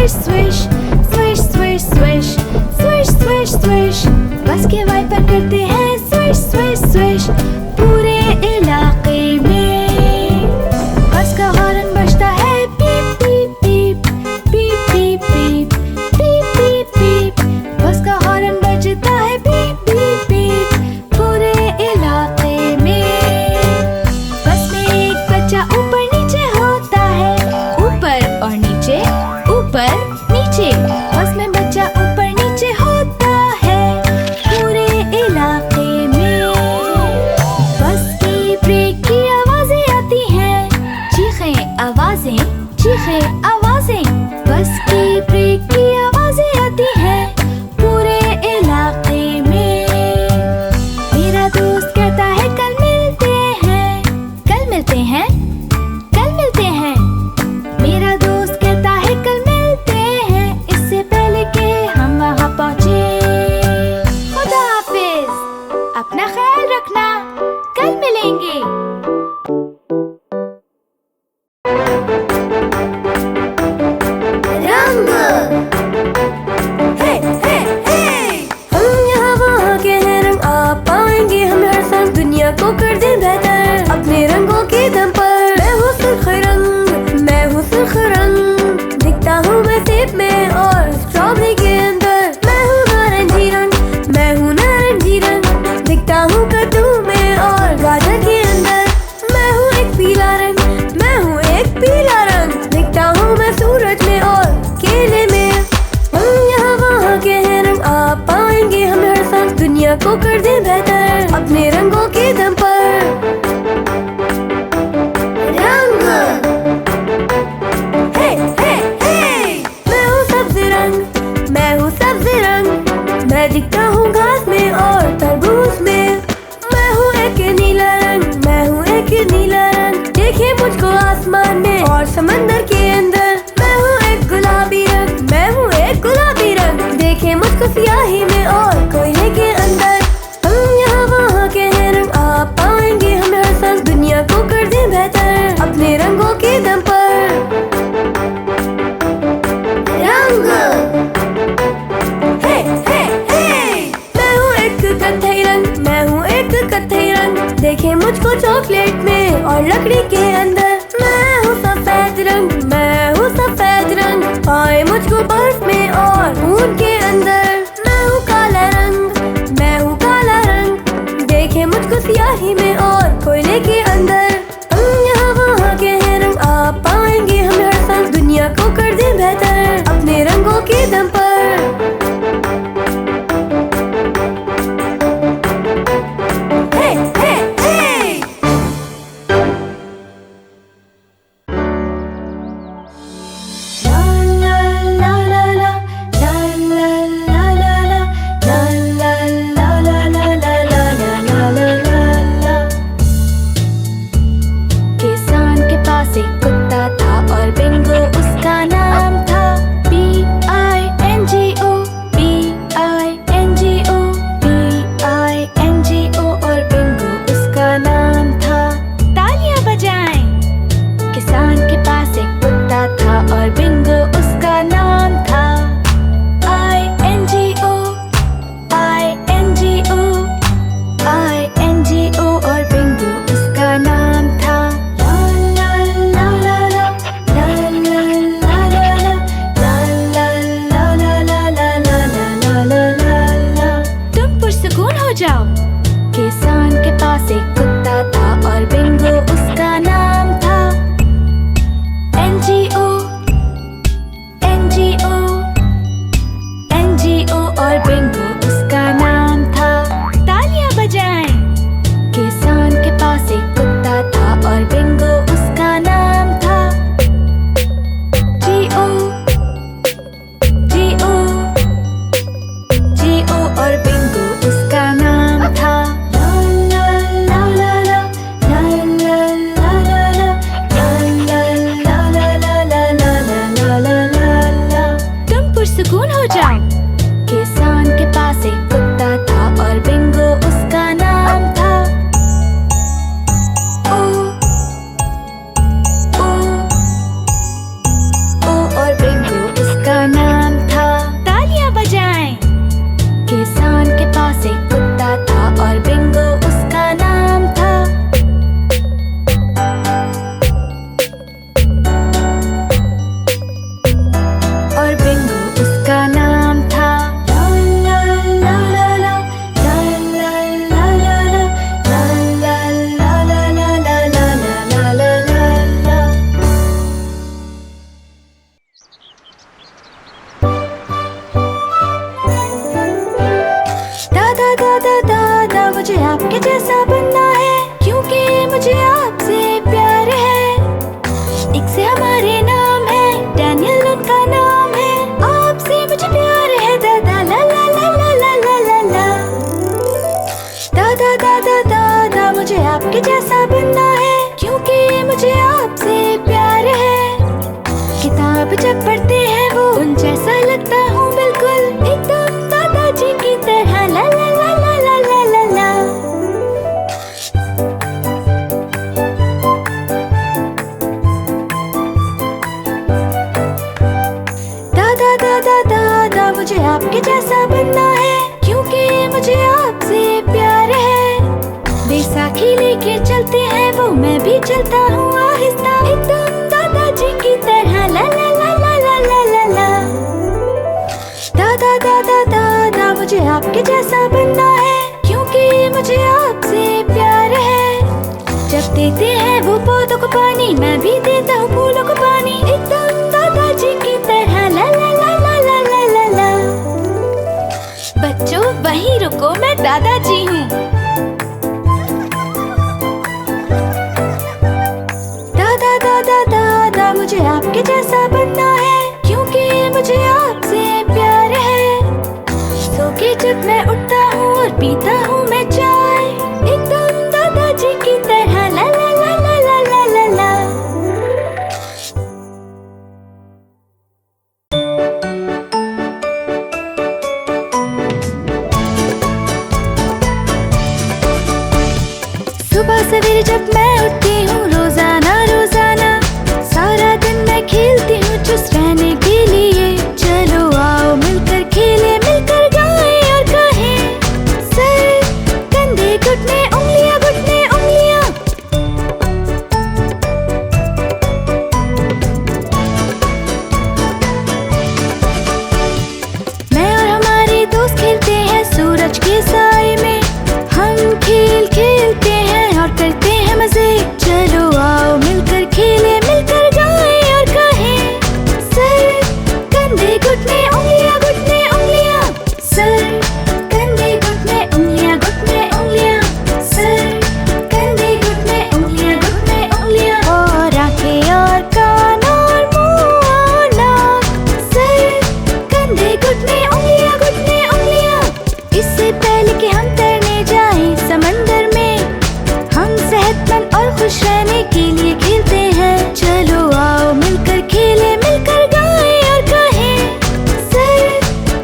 Swish swish swish swish swish swish swish. बस के wiper करते हैं स्विश स्विश स्विश पूरे इलाके में। बस का हॉर्न बजता है पीप पीप पीप पीप पीप पीप पीप पीप पीप। बस का हॉर्न बजता है पीप पीप पीप पूरे इलाके में। बस में एक बच्चा ऊपर नीचे होता है, ऊपर और नीचे ऊपर नीचे। बस में बच्चा ऊपर नीचे होता है पूरे इलाके में। बस की ब्रेक की आवाजें आती हैं, चीखें आवाजें चीखें आवाजें। बस की ब्रेक की आवाजें आती हैं पूरे इलाके में। मेरा दोस्त कहता है कल मिलते हैं, कल मिलते हैं, कल मिलते हैं। मेरा दोस्त कहता है कल मिलते हैं, इससे पहले कि हम वहाँ पहुँचे। खुदा हाफिज, अपना ख्याल रखना, कल मिलेंगे। रंग हे हे हे। हम यहाँ वहाँ के हैं रंग आ पाएंगे हम हर साल, दुनिया को कर दें बेहतर अपने रंगों के दम पर। मैं हूँ सुर्ख रंग, मैं हूँ सुर्ख रंग, दिखता हूँ मैं सेब में और स्ट्रॉबेरी के अंदर। मैं हूँ नारंगी रंग, मैं हूँ नारंगी रंग, दिखता हूँ कद्दू में और गाजर के अंदर। मैं हूँ एक पीला रंग, मैं हूँ एक पीला रंग, दिखता हूँ मैं सूरज में और केले में। हम यहाँ वहाँ के हैं रंग आ पाएंगे हम हर साल, दुनिया को कर दें बेहतर अपने रंगों के दम पर। रंग हे हे हे। मैं हूँ सब्ज़ रंग, मैं हूँ सब्ज़ रंग, मैं दिखता हूँ घास में और तरबूज में। मैं हूँ एक नीला रंग, मैं हूँ एक नीला रंग, देखिए मुझको आसमान में और समंदर के अंदर। मैं हूँ एक गुलाबी रंग, मैं हूँ एक गुलाबी रंग, देखिए मुझको सियाही में और कोयले के अंदर। हम यहाँ वहाँ के हैं रंग आ पाएंगे हम हर साल, दुनिया को कर दें बेहतर अपने रंगों के दम पर। रंग हे हे हे। मैं हूँ एक कत्थई रंग, मैं हूँ एक कत्थई रंग, देखे मुझको चॉकलेट में और लकड़ी के अंदर। मैं हूँ सफेद रंग, मैं हूँ सफेद रंग, पाए मुझको बर्फ में और ऊन के अंदर। मैं हूँ काला रंग, मैं हूँ काला रंग, देखे मुझको सियाही में और कोयले के अंदर। हम यहाँ वहाँ के हैं रंग आ पाएंगे हम हर साल, दुनिया को कर दें बेहतर अपने रंगों के दम पर। हे हे हे। ला ला ला ला ला ला ला ला ला ला ला ला ला ला ला ला ला ला। किसान के पास एक कुत्ता था और बिंगो उसका नाम था। BINGO BINGO BINGO और बिंगो उसका नाम था। तालियां बजाएं। किसान के पास एक कुत्ता था और बिंगो उसका नाम था। INGO INGO INGO और बिंगो उसका नाम था। ला ला ला ला ला ला ला ला ला ला ला ला ला ला ला ला ला ला। तुम पुरसुकून हो जाओ। किसान के पास एक कुत्ता था और बिंगो उसका नाम था। NGO NGO NGO और बिंगो उसका नाम था। तालियां बजाएं। किसान के पास एक कुत्ता था और बिंगो उसका नाम था। GO GO GO और बिंगो उसका नाम था। ला ला ला मुझे आपके जैसा बनना है, क्योंकि मुझे आपसे प्यार है। एक से हमारे नाम है, डैनियल उनका नाम है। आपसे मुझे प्यार है दादा, ला ला ला ला ला ला ला ला। दादा दादा दादा मुझे आपके जैसा बनना है, क्योंकि मुझे आपसे प्यार है। किताब जब पढ़ते हैं वो उन जैसा लगता हूँ बिल्कुल, एकदम दादाजी की तरह, ला ला ला ला ला ला ला ला। दादा दादा दादा मुझे आपके जैसा बनना है, क्योंकि मुझे आपसे प्यार है। बैसाखी लेके चलते हैं वो मैं भी चलता हूँ आहिस्ता, एकदम दादाजी की तरह, ला ला ला ला ला ला ला ला। दादा दादा दादा मुझे आपके जैसा बनना है, क्योंकि मुझे आपसे प्यार है। जब देते हैं वो पौधों को पानी, मैं भी देता हूँ फूलों को पानी, एकदम दादाजी की तरह, ला ला ला ला ला ला ला ला। बच्चों वहीं रुको, मैं दादाजी हूँ। दादा दादा दादा मुझे आपके जैसा बनना है, क्योंकि मुझे आपसे प्यार है। सो के जब मैं उठता हूँ और पीता हूँ मैं चाय, एकदम दादाजी की तरह, ला ला ला ला ला ला ला ला। सुबह सवेरे जब मैं उठती हूँ रोजाना रोजाना, सारा दिन मैं खेलती हूँ चुस्त रहने के लिए। चलो आओ मिलकर खेले, मिलकर गाएं और कहें, सर कंधे घुटने उंगलियां घुटने उंगलियां। मैं और हमारे दोस्त खेलते हैं सूरज के साए में, हम खेल खेलते हैं और करते हैं मजे। चलो आओ मिलकर खेले, मिलकर गाएं और कहें, सर कंधे घुटने उंगलियां घुटने उंगलियां। सर कंधे घुटने उंगलियां घुटने उंगलियां। सर कंधे घुटने उंगलियां घुटने उंगलियां। और आंखें और कान और मुंह और नाक। सर कंधे घुटने उंगलियां घुटने उंगलियां। इससे पहले कि हम तैरने जाएं समंदर में, हम सेहतमंद और खुश रहने के लिए खेलते हैं। चलो आओ मिलकर खेले, मिलकर गाएं और कहें, सर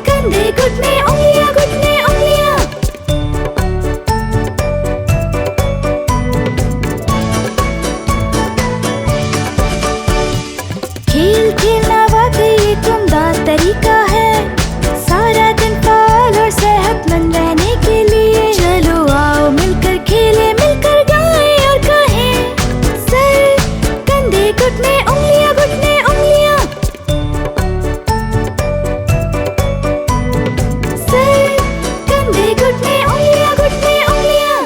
कंधे घुटने उंगलियां घुटने उंगलियां। खेल खेलना वाकई एक उम्दा तरीका है, सारा दिन फाल और सेहतमंद रहने के लिए। चलो आओ मिलकर खेले, मिलकर गाएं और कहें, सर कंधे घुटने उंगलियां घुटने उंगलियां। सर कंधे घुटने उंगलियां घुटने उंगलियां।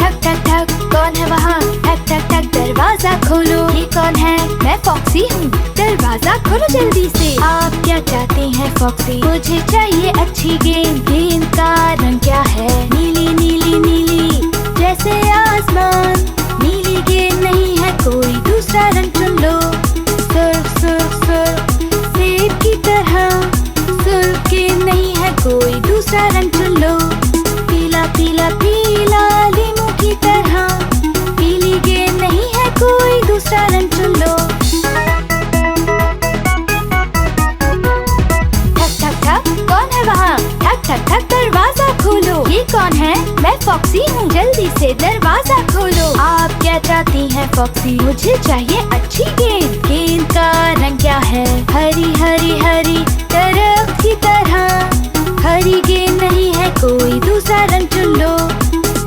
ठक ठक ठक कौन है वहाँ, ठक ठक ठक दरवाजा खोलो। ये कौन है, मैं फॉक्सी हूँ, दरवाजा खोलो जल्दी से। आप क्या चाहते हैं फॉक्सी, मुझे चाहिए अच्छी गेंद। गेंद का रंग क्या है, नीली नीली नीली जैसे आसमान। नीली गेंद नहीं है कोई दूसरा रंग चुन लो। सुर्ख सुर्ख सुर्ख सेब की तरह, सुर्ख गेंद नहीं है कोई दूसरा रंग चुन लो। पीला पीला पीला लीमू की तरह, पीली गेंद नहीं है कोई दूसरा रंग चुन लो। ठक ठक ठक कौन है वहाँ, ठक ठक ठक दरवाजा खोलो। ये कौन है, मैं फॉक्सी हूँ, जल्दी से दरवाजा खोलो। आप क्या चाहती हैं फॉक्सी, मुझे चाहिए अच्छी गेंद। गेंद का रंग क्या है, हरी हरी हरी दरख्त की तरह। हरी गेंद नहीं है कोई दूसरा रंग चुन लो।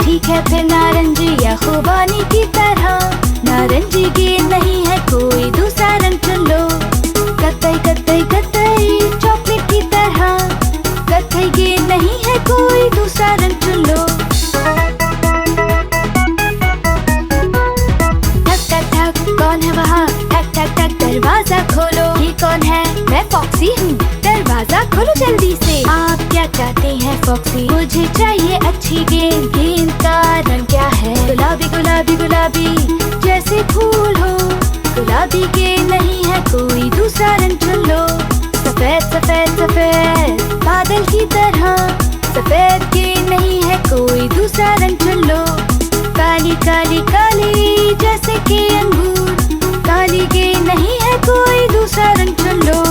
ठीक है फिर नारंगी या खुबानी की तरह। नारंगी गेंद नहीं है कोई दूसरा रंग चुन लो। कत्थई कत्थई कत्थई चॉकलेट की तरह। कत्थई गेंद नहीं है कोई दूसरा रंग चुन लो। ठक ठक ठक कौन है वहाँ, ठक ठक खोलो जल्दी से। आप क्या चाहते हैं फॉक्सी? मुझे चाहिए अच्छी गेंद। गेंद का रंग क्या है? गुलाबी गुलाबी गुलाबी, जैसे फूल हो। गुलाबी गेंद नहीं है कोई दूसरा रंग चुन लो। सफेद सफेद सफेद बादल की तरह, सफेद गेंद नहीं है कोई दूसरा रंग चुन लो। काली काली काली जैसे कि अंगूर, काली गेंद नहीं है कोई दूसरा रंग चुन लो।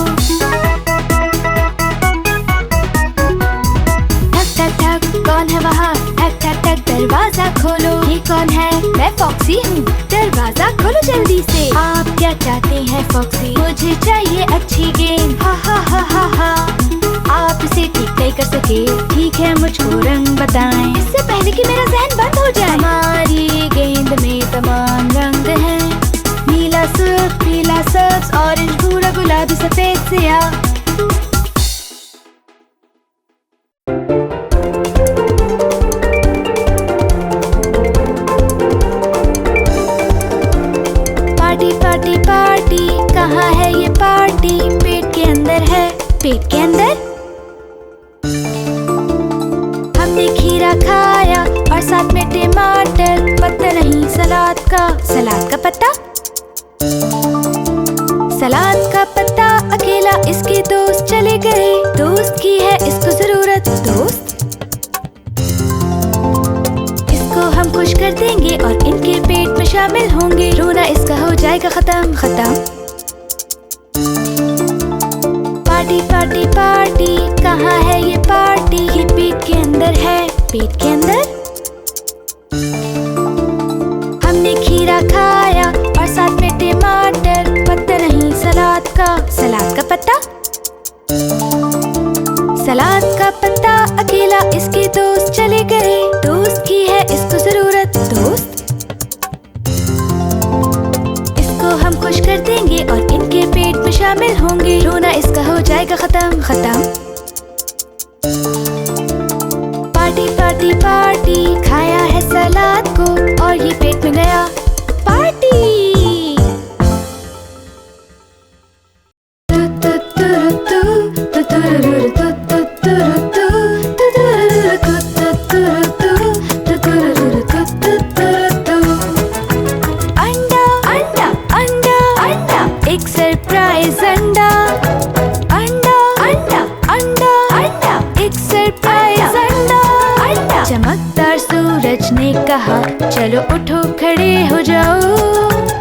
ठक ठक ठक कौन है वहाँ? ठक ठक ठक दरवाजा खोलो। ये कौन है? मैं फॉक्सी हूँ, दरवाजा खोलो जल्दी से। आप क्या चाहते हैं फॉक्सी? मुझे चाहिए अच्छी गेंद। हा हा हा हा हा, आप इसे ठीक नहीं कर सके। ठीक है, मुझको रंग बताएं इससे पहले कि मेरा ज़हन बंद हो जाए। हमारी गेंद में तमाम रंग हैं, नीला सुर्ख पीला सब्ज ऑरेंज भूरा गुलाबी सफेद सियाह। पार्टी पार्टी पार्टी, कहाँ है ये पार्टी? पेट के अंदर है। पेट के अंदर? हमने खीरा खाया और साथ में टमाटर, पत्ता नहीं सलाद का। सलाद का पत्ता? सलाद का पत्ता अकेला, इसके दोस्त चले गए। दोस्त की है इसको जरूरत। दोस्त? इसको हम खुश कर देंगे और इनके पेट में शामिल होंगे। रोना इसका हो जाएगा खत्म। खत्म। पार्टी पार्टी पार्टी, कहाँ है ये पार्टी? ये पेट के अंदर है। पेट के अंदर? हमने खीरा खाया और साथ में टमाटर, पत्ता नहीं सलाद का। सलाद का पत्ता? सलाद का पत्ता अकेला, इसके दोस्त चले गए। दोस्त की है इसको जरूरत। दोस्त? इसको हम खुश कर देंगे और इनके पेट में शामिल होंगे। रोना इसका हो जाएगा खत्म। खत्म। पार्टी पार्टी पार्टी, खाया है सलाद को और ये पेट में गया। पार्टी। अंडा अंडा अंडा अंडा, एक सरप्राइज अंडा। अंडा अंडा अंडा अंडा, एक सरप्राइज अंडा। अंडा। चमकदार सूरज ने कहा चलो उठो खड़े हो जाओ।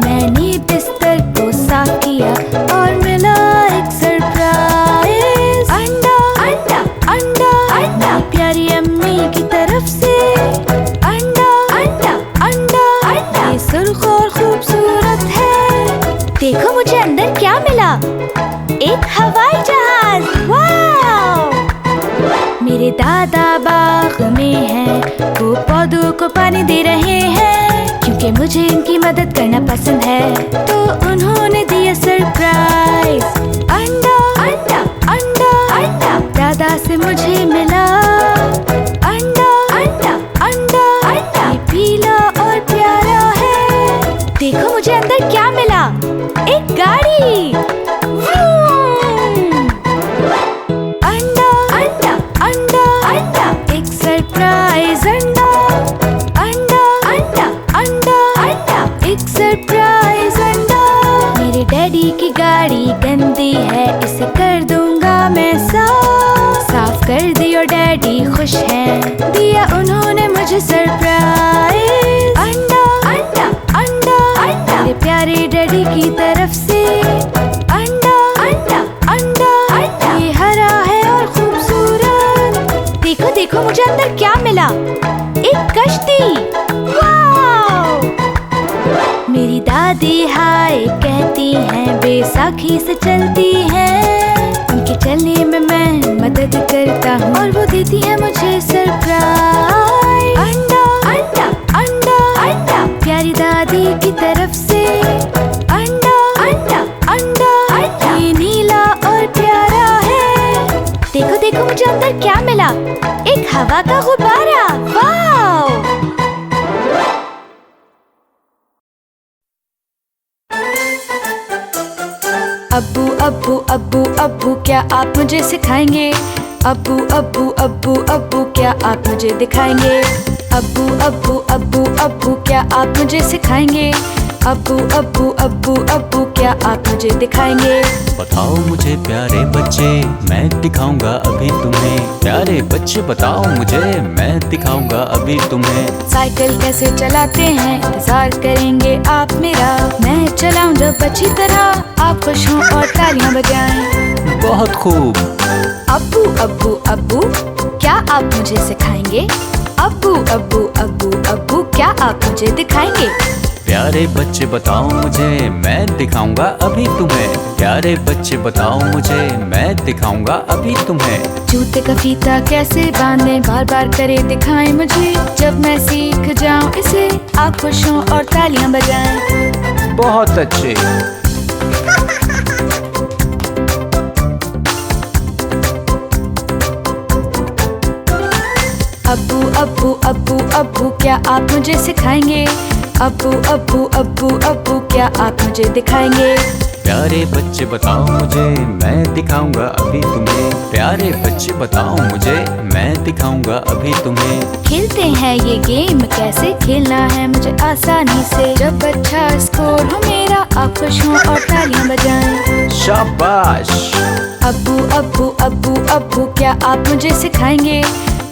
मैंने बिस्तर को साफ किया और मिला एक सरप्राइज। अंडा अंडा अंडा अंडा, प्यारी अम्मी की तरफ से। अंडा अंडा अंडा अंडा, ये सुर्ख और खूबसूरत है। देखो मुझे अंदर क्या मिला। एक हवाई जहाज। वाव! मेरे दादा बाग में हैं, वो पौधों को पानी दे रहे हैं। क्योंकि मुझे इनकी मदद करना पसंद है तो उन्होंने दिया सरप्राइज। अंडा अंडा अंडा अंडा, दादा से मुझे मिला। अंडा अंडा अंडा अंडा, ये पीला और प्यारा है। देखो मुझे अंदर क्या मिला। एक गाड़ी। अंडा अंडा अंडा अंडा, एक सरप्राइज अंडा। अंडा अंडा अंडा अंडा, एक सरप्राइज अंडा। मेरे डैडी की गाड़ी गंदी है, इसे कर दूंगा मैं साफ। साफ कर दी और डैडी खुश हैं, दिया उन्होंने मुझे सरप्राइज। अंडा अंडा अंडा अंडा, मेरे प्यारे डैडी की तरफ से। अंडा अंडा अंडा अंडा, ये हरा है और खूबसूरत। देखो देखो मुझे अंदर क्या मिला। एक कश्ती। वाव! मेरी दादी हाय कहती हैं, बैसाखी से चलती हैं। उनके चलने में मैं मदद करता हूँ और वो देती है मुझे सरप्राइज। अंडा अंडा अंडा अंडा, प्यारी दादी की तरफ से। अंडा अंडा अंडा अंडा, ये नीला और प्यारा है। देखो देखो मुझे अंदर क्या मिला। एक हवा का गुब्बारा। वाव! अब्बू अब्बू अब्बू अब्बू क्या आप मुझे सिखाएंगे? अब्बू अब्बू अब्बू अब्बू क्या आप मुझे दिखाएंगे? अब्बू अब्बू अब्बू अब्बू क्या आप मुझे सिखाएंगे? अब्बू अब्बू अब्बू अब्बू क्या आप मुझे दिखाएंगे? बताओ मुझे प्यारे बच्चे, मैं दिखाऊंगा अभी तुम्हें। प्यारे बच्चे बताओ मुझे, मैं दिखाऊंगा अभी तुम्हें। साइकिल कैसे चलाते हैं इंतजार करेंगे आप मेरा। मैं चलाऊं जब अच्छी तरह, आप खुश हों और तालियां बजाएं। बहुत खूब। अब्बू अब्बू अब्बू क्या आप मुझे सिखाएंगे? अब्बू अब्बू अब्बू अब्बू क्या आप मुझे दिखाएंगे? प्यारे बच्चे बताओ मुझे, मैं दिखाऊंगा अभी तुम्हें। प्यारे बच्चे बताओ मुझे, मैं दिखाऊंगा अभी तुम्हें। जूते का फीता कैसे बांधें बार बार करे दिखाएं मुझे। जब मैं सीख जाऊं इसे, आप खुश हों और तालियां बजाएं। बहुत अच्छे। अब्बू अब्बू अब्बू अब्बू क्या आप मुझे सिखाएंगे? अब्बू अब्बू अब्बू अब्बू क्या आप मुझे दिखाएंगे? प्यारे बच्चे बताओ मुझे, मैं दिखाऊंगा अभी तुम्हें। प्यारे बच्चे बताओ मुझे, मैं दिखाऊंगा अभी तुम्हें। खेलते हैं ये गेम, कैसे खेलना है मुझे आसानी से। जब अच्छा स्कोर हो मेरा, आप खुश हों और तालियां बजाएं। शाबाश। अब्बू अब्बू अब्बू अब्बू क्या आप मुझे सिखाएंगे?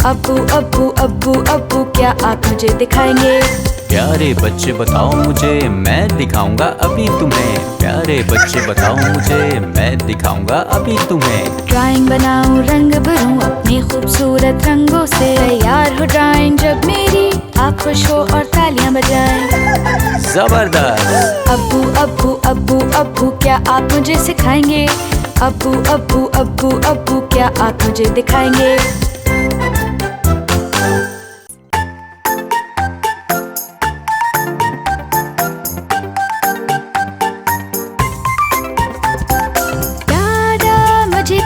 अब्बू अब्बू अब्बू अब्बू क्या आप मुझे दिखाएंगे? प्यारे बच्चे बताओ मुझे, मैं दिखाऊंगा अभी तुम्हें। प्यारे बच्चे बताओ मुझे, मैं दिखाऊंगा अभी तुम्हें। ड्राइंग बनाऊं रंग भरूं अपने खूबसूरत रंगों से। तैयार हो ड्राइंग जब मेरी, आप खुश हो और तालियां बजाएं। जबरदस्त। अब्बू अब्बू अब्बू अब्बू क्या आप मुझे सिखाएंगे? अब्बू अब्बू अब्बू अब्बू क्या आप मुझे दिखाएंगे?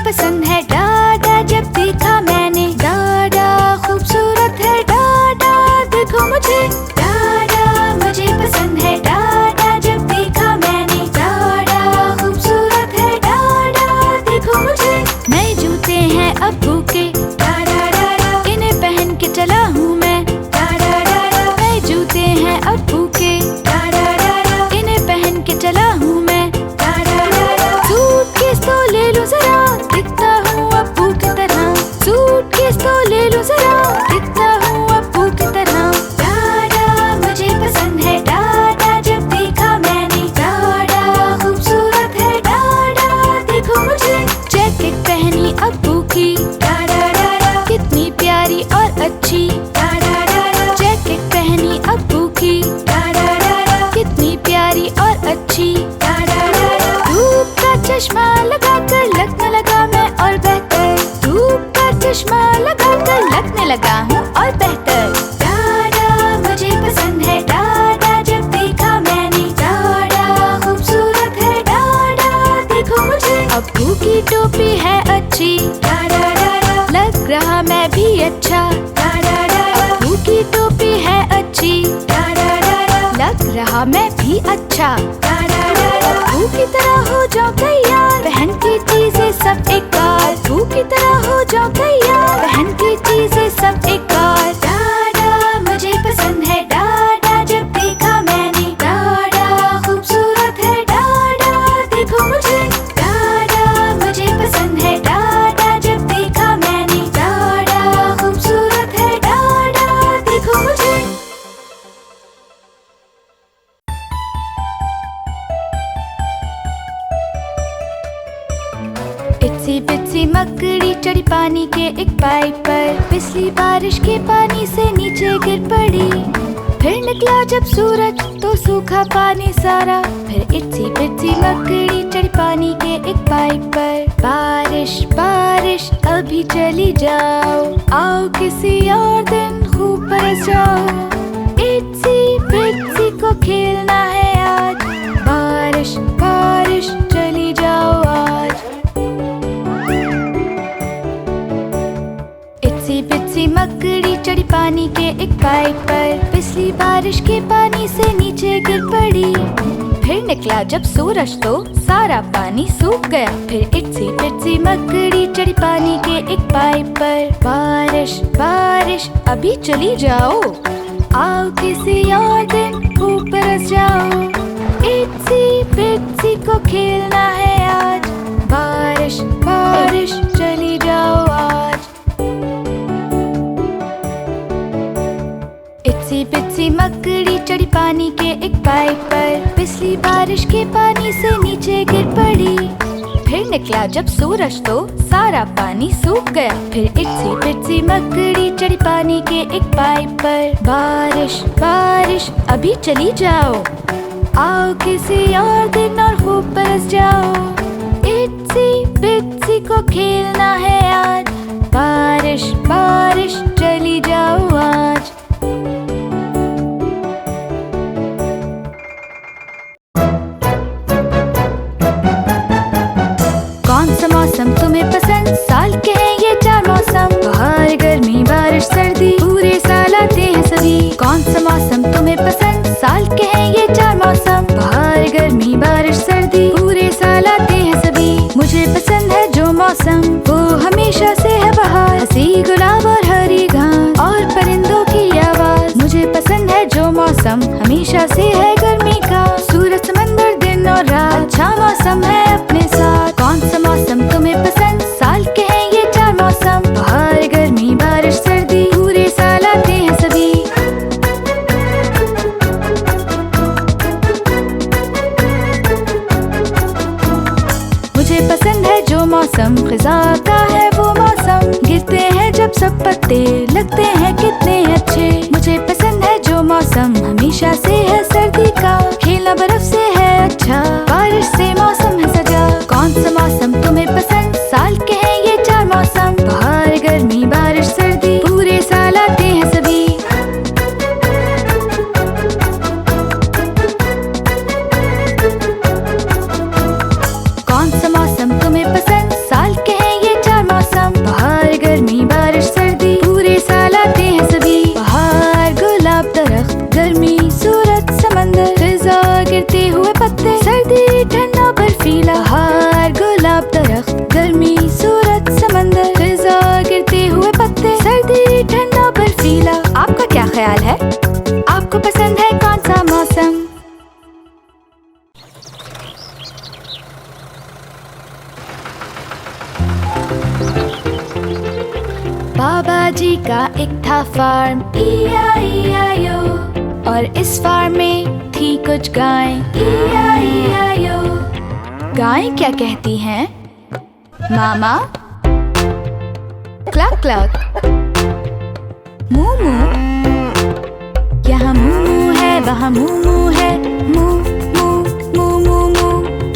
पसंद है डाडा, जब देखा मैंने डाडा खूबसूरत है डाडा, देखो मुझे। डाडा मुझे पसंद है डाडा, जब देखा मैंने डाडा खूबसूरत है डाडा, देखो मुझे। नए जूते हैं अब्बू के डाडा डाडा, इन्हें पहन के चला हूँ मैं डाडा डाडा। नए जूते हैं अब्बू के डाडा डाडा, इन्हें पहन के चला हूँ मैं डाडा डाडा। सूटकेस तो ले लो जरा, दिखता हूँ अब्बू की तरह। सूटकेस तो ले लो जरा, दिखता हूँ अब्बू की तरह। डाडा मुझे पसंद है डाडा, जब देखा मैंने डाडा खूबसूरत है डाडा, देखो मुझे। जैकेट पहनी अब्बू की डाडा डाडा, कितनी प्यारी और अच्छी डाडा डाडा। जैकेट पहनी अब्बू की डाडा डाडा, कितनी प्यारी और अच्छी डाडा डाडा। धूप का चश्मा लगाकर लगने लगा मैं और बेहतर। धूप का चश्मा लगाकर लगने लगा हूँ और बेहतर। डाडा मुझे पसंद है डाडा, जब देखा मैंने डाडा खूबसूरत है डाडा, देखो मुझे। अब्बू की टोपी है अच्छी डाडा डाडा, लग रहा मैं भी अच्छा डाडा डाडा। अब्बू की टोपी है अच्छी डाडा डाडा, लग रहा मैं भी अच्छा डाडा डाडा। अब्बू की तरह हो जाओ तैयार, बहन की चीजें सब एक कार। अब्बू की तरह हो जाओ तैयार, बहन की चीजें सब एक कार। डाडा मुझे पसंद है डाडा, जब देखा मैंने डाडा खूबसूरत है डाडा, देखो मुझे। डाडा मुझे पसंद है डाडा, जब देखा मैंने डाडा खूबसूरत है डाडा, देखो मुझे। इत्सी बित्सी मकड़ी चढ़ी पानी के एक पाइप पर। पिछली बारिश के पानी से नीचे गिर पड़ी। फिर निकला जब सूरज तो सूखा पानी सारा। फिर इत्सी बित्सी मकड़ी चढ़ी पानी के एक पाइप पर। बारिश बारिश अभी चली जाओ, आओ किसी और दिन खूब बरस जाओ। इत्सी बित्सी को खेलना है आज, बारिश बारिश चली जाओ आज। इत्सी बित्सी मकड़ी चढ़ी पानी के एक पाइप पर। पिछली बारिश के पानी से नीचे गिर पड़ी। फिर निकला निकला जब सूरज तो सारा पानी सूख गया। फिर इटसी पिटसी मकड़ी चढ़ी पानी के एक पाइप पर। बारिश बारिश अभी चली जाओ, आओ किसी और दिन खूब बरस जाओ। इटसी पिटसी को खेलना है आज, बारिश बारिश चली जाओ आज। इटसी पिटसी मकड़ी चढ़ी पानी के एक पाइप पर। पिछली बारिश के पानी से नीचे गिर पड़ी। फिर निकला जब सूरज तो सारा पानी सूख गया। फिर इटसी पिटसी मकड़ी चढ़ी पानी के एक पाइप पर। बारिश बारिश अभी चली जाओ, आओ किसी और दिन और खूब बरस जाओ। इटसी पिटसी को खेलना है आज, बारिश बारिश चली जाओ आज। कौन सा मौसम तुम्हें पसंद? साल के हैं ये 4 मौसम, बाहर गर्मी बारिश सर्दी, पूरे साल आते हैं सभी। कौन सा मौसम तुम्हें पसंद? साल के हैं ये 4 मौसम, बाहर गर्मी बारिश सर्दी, पूरे साल आते हैं सभी। मुझे पसंद है जो मौसम वो हमेशा से है बहार, हंसी गुलाब और हरी घास और परिंदों की आवाज। मुझे पसंद है जो मौसम हमेशा से है गर्मी का, सूरज समंदर दिन और रात, अच्छा मौसम है अपने साथ। कौन सा मौसम तुम्हें पसंद? साल के हैं ये 4 मौसम, बाहर गर्मी बारिश सर्दी, पूरे साल आते हैं सभी। मुझे पसंद है जो मौसम खिज़ा का है वो मौसम, गिरते हैं जब सब पत्ते लगते हैं कितने अच्छे। मुझे पसंद है जो मौसम हमेशा से है सर्दी का, खेलना बर्फ से है अच्छा, बारिश से मौसम है सजा। कौन सा मौसम तुम्हें पसंद? साल के हैं ये 4 मौसम, बाहर गर्मी बारिश सर्दी, पूरे साल आते हैं सभी। कौन सा मौसम तुम्हें पसंद? साल के हैं ये 4 मौसम, बाहर गर्मी बारिश सर्दी, पूरे साल आते हैं सभी। बाहर गुलाब दरख्त, गर्मी सूरज समंदर, फिजा गिरते हुए पत्ते, सर्दी ठंडा बर्फीला। बाहर गुलाब दरख्त, गर्मी सूरज समंदर, फिजा गिरते हुए पत्ते, सर्दी ठंडा बर्फीला। आपका क्या ख्याल है? आपको पसंद है कौन सा मौसम? बाबा जी का एक था फार्म, E-I-E-I-O, और इस फार्म में थी कुछ गायें, E-I-E-I-O। गायें क्या कहती हैं? मामा, क्लक क्लक, मू मू, यहाँ मू मू है वहाँ मू मू है, मू मू मू मू मू।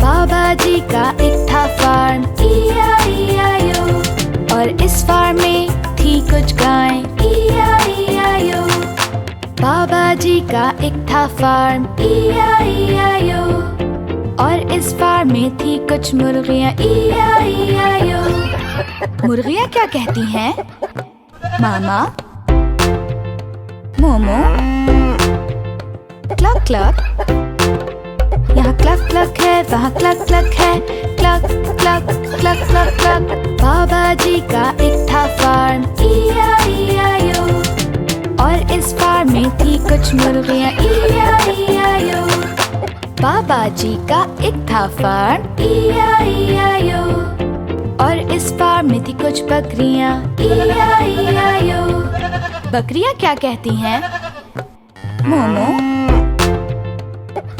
बाबा जी का एक था फार्म, E-I-E-I-O, और इस फार्म में थी कुछ गायें, E-I-E-I-O। बाबा जी का एक था फार्म, E-I-E-I-O, और इस फार्म में थी कुछ मुर्गियाँ, E-I-E-I-O। मुर्गियाँ क्या कहती हैं? मामा, मोमो, क्लक क्लक, यहाँ क्लक क्लक है वहाँ क्लक क्लक है, cluck cluck cluck cluck cluck. बाबा जी का एक था फार्म, E-I-E-I-O, और इस फार्म में थी कुछ मुर्गियाँ, E-I-E-I-O। बाबा जी का एक था फार्म, E-I-E-I-O, और इस फार्म में थी कुछ बकरियाँ, E-I-E-I-O। बकरियाँ क्या कहती हैं? मोमो,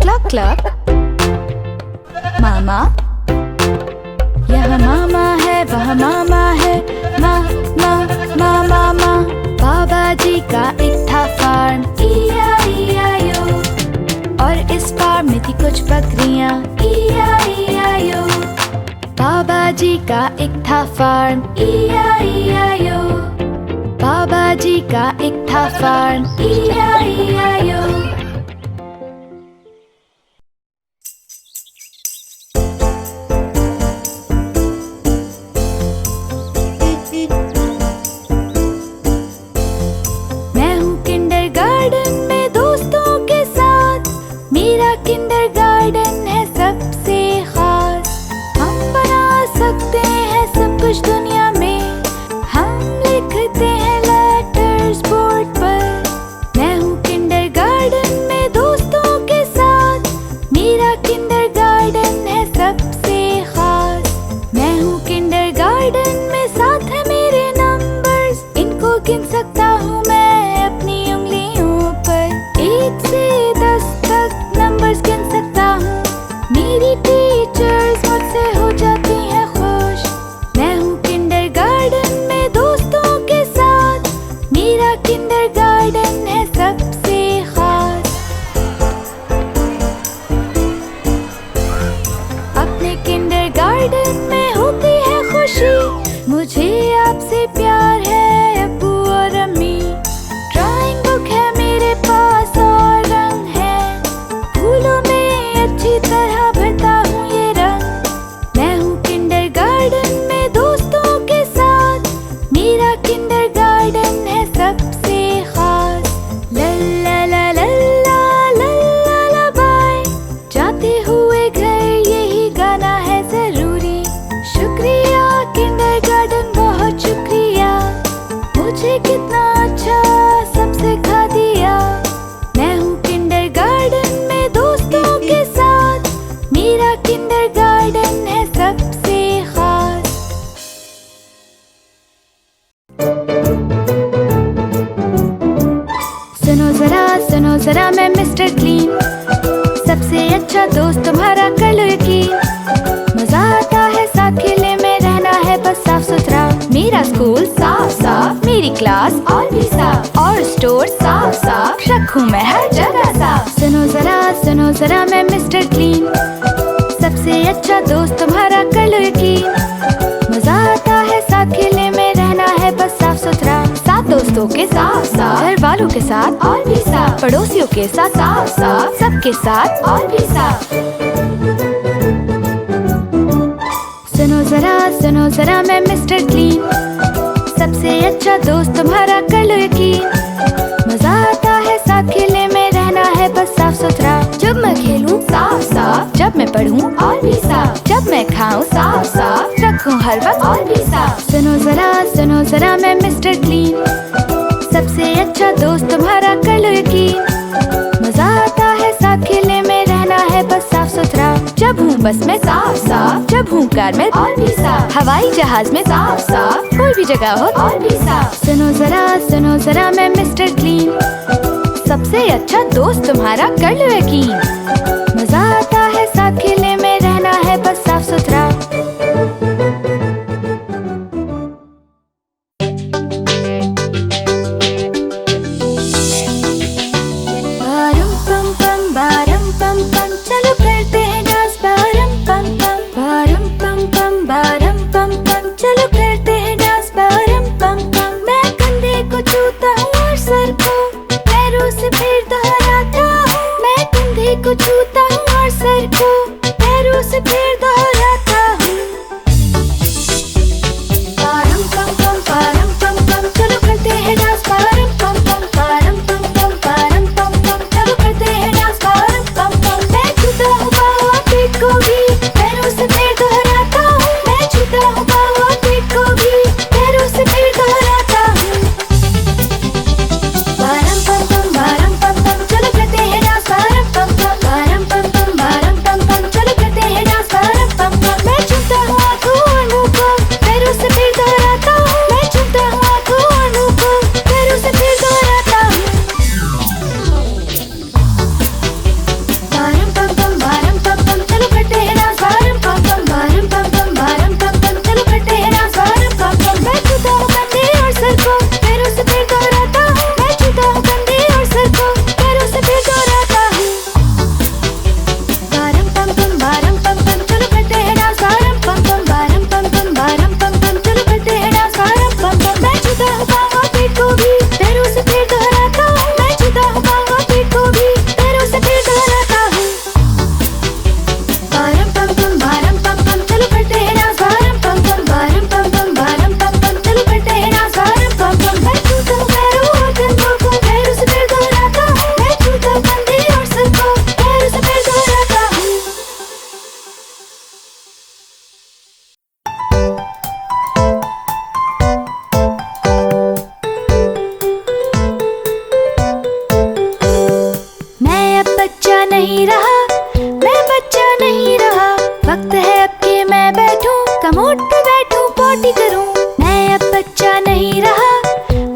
क्लक क्लक, मामा, यहाँ मामा है वहाँ मामा है, मा मा मा मा मा। बाबा जी का एक था फार्म, E-I-E-I-O, और इस फार्म में थी कुछ बकरियाँ, E-I-E-I-O। बाबा जी का एक था फार्म, E-I-E-I-O, बाबा जी का एक था फार्म, E-I-E-I-O। मैं हूँ किंडरगार्टन में दोस्तों के साथ, मेरा किंडरगार्टन है अपने किंडरगार्टन में होती है खुशी। मुझे आपसे प्यार है अब्बू और अम्मी। ड्राइंग बुक है मेरे पास और रंग है, फूलों में अच्छी तरह भरता हूँ ये रंग। मैं हूँ किंडरगार्टन में दोस्तों के साथ, मेरा किंडरगार्टन है सबसे खास। लल्ला ला लल्ला लल्ला ला बाय, जाते हुए घर यही गाना है जरूरी। शुक्रिया किंडरगार्टन, बहुत शुक्रिया, मुझे कितना अच्छा सब सिखा दिया। मैं हूँ किंडरगार्टन में दोस्तों के साथ, मेरा किंडरगार्टन है सबसे खास। सुनो जरा मैं मिस्टर क्लीन, सबसे अच्छा दोस्त तुम्हारा कर लो यकीन। मजा आता है साथ खेलने में, रहना है बस साफ सुथरा। मेरा स्कूल साफ साफ, मेरी क्लास और भी साफ, और स्टोर साफ साफ, रखूं मैं हर जगह साफ। सुनो जरा मैं मिस्टर क्लीन, सबसे अच्छा दोस्त तुम्हारा कर लो यकीन। मजा आता है साथ खेलने में, रहना है बस साफ सुथरा। साथ दोस्तों के साथ साथ, घर वालों के साथ और भी साथ, पड़ोसियों के साथ साफ साफ, सबके साथ और भी साफ। सुनो जरा मैं मिस्टर क्लीन, सबसे अच्छा दोस्त तुम्हारा कर लो यकीन। मजा आता है साथ खेलने में, रहना है बस साफ सुथरा। जब मैं खेलूं साफ साफ, जब मैं पढ़ूं और भी साफ, जब मैं खाऊं साफ साफ, रखूं हर वक्त और भी साफ। सुनो जरा मैं मिस्टर क्लीन, सबसे अच्छा दोस्त तुम्हारा कर लो यकीन। मजा आता है साथ खेलने में, रहना है बस साफ सुथरा। जब हूँ बस में साफ साफ, जब हूँ कार में और भी साफ, हवाई जहाज में साफ साफ, कोई भी जगह हो और भी साफ। सुनो जरा मैं मिस्टर क्लीन, सबसे अच्छा दोस्त तुम्हारा कर लो यकीन। मजा आता है साथ खेलने में, रहना है बस साफ सुथरा। को छूता हूँ और सर को पैरों से फिर दोहराता हूँ। पारम पम पम पारम पम पम, चलो करते हैं डांस। पारम पम पम पारम पम पम, पारम पम पम, चलो करते हैं डांस। पारम पम पम, मैं छूता हूँ पाँव और पीठ को भी, पैरों से फिर दोहराता हूँ। मैं छूता हूँ पाँव और पीठ को भी, पैरों से फिर दोहराता हूँ। पारम पम पम पारम पम पम, चलो करते हैं डांस। पारम पम पम पारम पम पम, पारम पम पम, चलो करते हैं डांस। पारम पम पम, मैं छूता हूँ आँखों और मुँह को, पैरों से फिर दोहराता हूँ। मैं छूता हूँ आँखों और मुँह को, पैरों से फिर दोहराता हूँ। पारम पम पम पारम पम पम, चलो करते हैं डांस। पारम पम पम पारम पम पम, पारम पम पम, चलो करते हैं डांस। पारम पम पम, मैं छूता हूँ कंधे और सर को, पैरों से फिर दोहराता हूँ। मैं छूता हूँ कंधे और सर को, पैरों से फिर दोहराता हूँ। पारम पम पम पारम पम पम, चलो करते हैं डांस। पारम पम पम पारम पम पम, पारम पम पम, चलो करते हैं डांस। पारम पम पम, मैं छूता हूँ पाँव और पीठ को भी, पैरों से फिर दोहराता हूँ। मैं छूता हूँ पाँव और पीठ को भी, पैरों से फिर दोहराता हूँ। पारम पम पम पारम पम पम, चलो करते हैं डांस। पारम पम पम पारम पम पम, पारम पम पम, चलो करते हैं डांस। पारम पम पम, मैं छूता हूँ पैरों और कंधों को, पैरों से फिर दोहराता हूँ। मैं छूता हूँ कंधे और सर को, पैरों से फिर दोहराता हूँ। मैं अब बच्चा नहीं रहा, मैं बच्चा नहीं रहा, वक्त है अब कि मैं बैठूं, कमोड पे बैठूं, पॉटी करूं। मैं अब बच्चा नहीं रहा,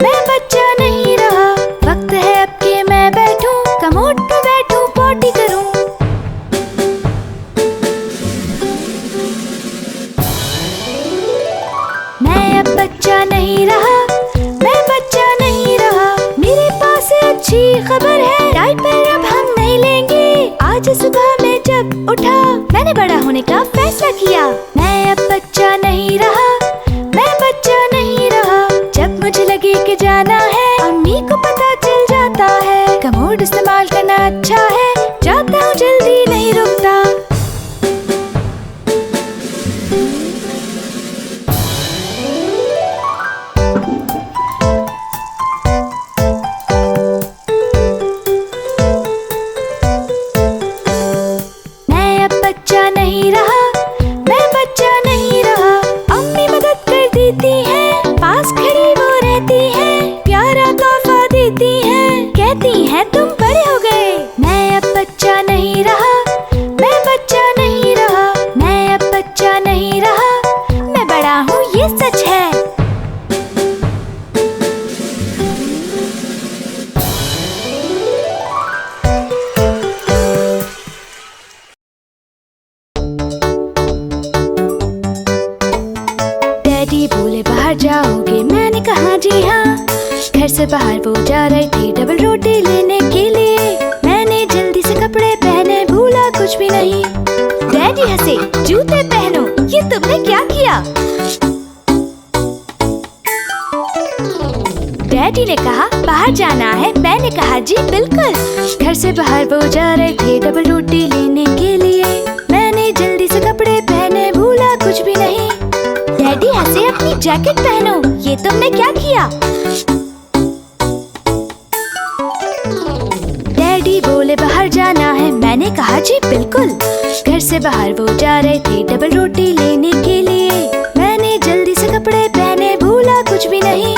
मैं बच्चा नहीं रहा, वक्त है अब कि मैं बैठूं, कमोड पे बैठूं, पॉटी करूं। मैं अब बच्चा नहीं रहा, मैं बच्चा नहीं रहा, मेरे पास अच्छी खबर है, डायपर अब हम नहीं लेंगे। आज सुबह में जब उठा, मैंने बड़ा होने होने का फैसला किया। मैं अब बच्चा नहीं रहा, मैं बच्चा नहीं रहा। जब मुझे लगे कि जाना है, अम्मी को पता चल जाता है। कमोड इस्तेमाल करना अच्छा है, जाता हूँ जल्दी नहीं रुकता। मैं अब बच्चा नहीं रहा, मैं बच्चा नहीं रहा। अम्मी मदद कर देती है, पास खड़ी वो रहती है, प्यारा तोहफा देती है, कहती है तुम बड़े हो गए। मैं अब बच्चा नहीं रहा, मैं बच्चा नहीं रहा। मैं अब बच्चा नहीं रहा, मैं बड़ा हूँ ये सच है। डैडी बोले बाहर जाओगे, मैंने कहा जी हाँ। घर से बाहर वो जा रहे थे डबल रोटी लेने के लिए। मैंने जल्दी से कपड़े पहने, भूला कुछ भी नहीं। डैडी हंसे, जूते पहनो, ये तुमने क्या किया? डैडी ने कहा बाहर जाना है, मैंने कहा जी बिल्कुल। घर से बाहर वो जा रहे थे डबल रोटी लेने के लिए। मैंने जल्दी से कपड़े पहने, भूला कुछ भी नहीं। डैडी हंसे, अपनी जैकेट पहनो, ये तुमने क्या किया? डैडी बोले बाहर जाना है, मैंने कहा जी बिल्कुल। घर से बाहर वो जा रहे थे डबल रोटी लेने के लिए। मैंने जल्दी से कपड़े पहने, भूला कुछ भी नहीं।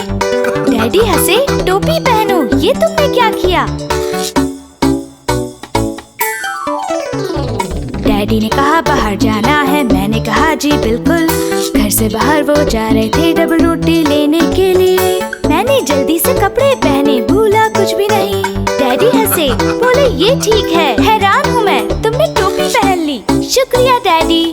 डैडी हंसे, टोपी पहनो, ये तुमने क्या किया? डैडी ने कहा बाहर जाना है, मैंने कहा जी बिल्कुल। घर से बाहर वो जा रहे थे डबल रोटी लेने के लिए। मैंने जल्दी से कपड़े पहने, भूला कुछ भी नहीं। डैडी हंसे, बोले ये ठीक है, हैरान हूँ मैं, तुमने टोपी पहन ली। शुक्रिया डैडी।